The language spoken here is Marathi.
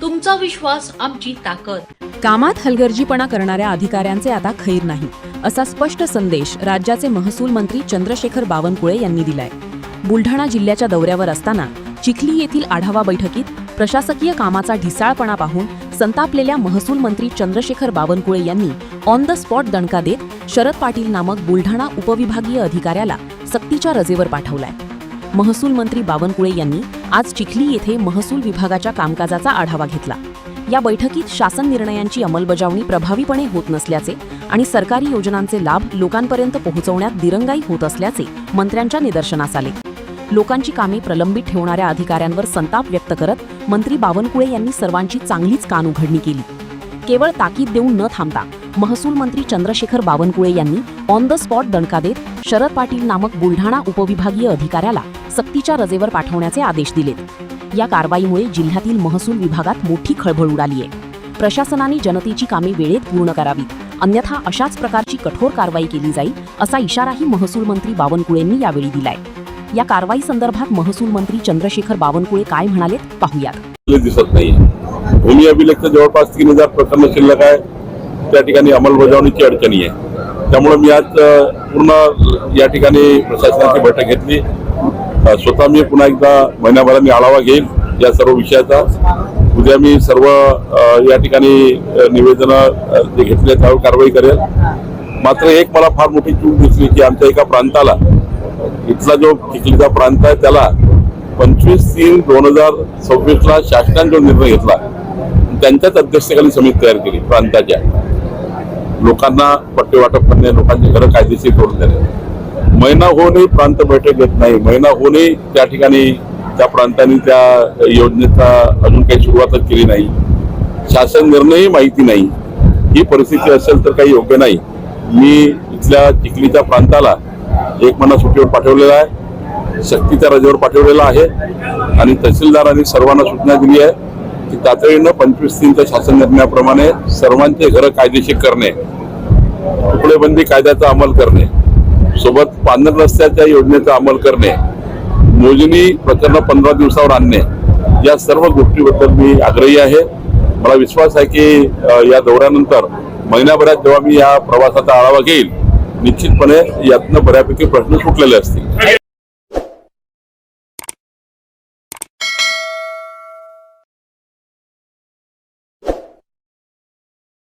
तुमचा विश्वास आमची ताकद। कामात हलगर्जीपणा करणाऱ्या अधिकाऱ्यांचे आता खैर नाही, असा स्पष्ट संदेश राज्याचे महसूल मंत्री चंद्रशेखर बावनकुळे यांनी दिलाय। बुलढाणा जिल्ह्याच्या दौऱ्यावर असताना चिखली येथील आढावा बैठकीत प्रशासकीय कामाचा ढिसाळपणा पाहून संतापलेल्या महसूल मंत्री चंद्रशेखर बावनकुळे यांनी ऑन द स्पॉट दणका देत शरद पाटील नामक बुलढाणा उपविभागीय अधिकाऱ्याला सक्तीच्या रजेवर पाठवलाय। महसूल मंत्री बावनकुळे यांनी आज चिखली येथे महसूल विभागाच्या कामकाजाचा आढावा घेतला। या बैठकीत शासन निर्णयांची अंमलबजावणी प्रभावीपणे होत नसल्याचे आणि सरकारी योजनांचे लाभ लोकांपर्यंत पोहोचवण्यात दिरंगाई होत असल्याचे मंत्र्यांच्या निदर्शनास आले। लोकांची कामे प्रलंबित ठेवणाऱ्या अधिकाऱ्यांवर संताप व्यक्त करत मंत्री बावनकुळे यांनी सर्वांची चांगलीच कानउघडणी केली। केवळ ताकीद देऊन न थांबता महसूल मंत्री चंद्रशेखर बावनकुळे यांनी ऑन द स्पॉट दणका देत शरद पाटील नामक बुलढाणा उपविभागीय अधिकाऱ्याला सक्तीच्या रजेवर पाठवण्याचे आदेश दिलेत। या कारवाईमुळे जिल्ह्यातील महसूल विभागात मोठी खळबळ उडाली आहे। प्रशासनाने जनतेची कामे वेळेत पूर्ण करावीत, अन्यथा अशाच प्रकारची कठोर कारवाई केली जाईल, असा इशाराही महसूल मंत्री बावनकुळेंनी यावेळी दिलाय। या कारवाई संदर्भात महसूल मंत्री चंद्रशेखर बावनकुळे काय म्हणालेत पाहूयात। दिसत नाही भूमी अभिलेखच्या जवळपास 3000 प्रकरण शिल्लक आहे, त्या ठिकाणी अंमलबजावणीची अडचणी आहे। त्यामुळे मी आज पूर्ण या ठिकाणी प्रशासनाची बैठक घेतली। स्वतः मी पुन्हा एकदा महिन्याभराने आढावा घेईल या सर्व विषयाचा। उद्या मी सर्व या ठिकाणी निवेदनं जे घेतले त्यावर कारवाई करेल। मात्र एक मला फार मोठी चूक दिसली की आमच्या एका प्रांताला, इथला जो चिखलीचा प्रांत आहे त्याला 25/3/2026 ला शासनाने जो निर्णय घेतला, त्यांच्याच अध्यक्षतेखाली समिती तयार केली प्रांताच्या लोकांना पट्टे वाटप करणे, लोकांची घरं कायदेशीर करून देणे। महिना होऊनही प्रांत बैठक घेत नाही, महिना होऊनही त्या ठिकाणी त्या प्रांतांनी त्या योजनेचा अजून काही सुरुवातच केली नाही, शासन निर्णयही माहिती नाही। ही परिस्थिती असेल तर काही योग्य नाही। मी इथल्या चिखलीच्या प्रांताला 1 महिना सुट्टीवर पाठवलेला आहे, सक्तीच्या रजेवर पाठवलेला आहे आणि तहसीलदारांनी सर्वांना सूचना दिली आहे की तातडीनं 25/3च्या शासन निर्णयाप्रमाणे सर्वांचे घरं कायदेशीर करणे, तुकडेबंदी कायद्याचा अंमल करणे, सोबत पांढर रस्त्याच्या योजनेचा अंमल करणे, मोजणी प्रकरण 15 दिवसावर आणणे, या सर्व गोष्टीबद्दल मी आग्रही आहे। मला विश्वास आहे की या दौऱ्यानंतर महिन्याभरात जेव्हा मी या प्रवासाचा आढावा घेईल, निश्चितपणे यातनं बऱ्यापैकी प्रश्न सुटलेले असतील।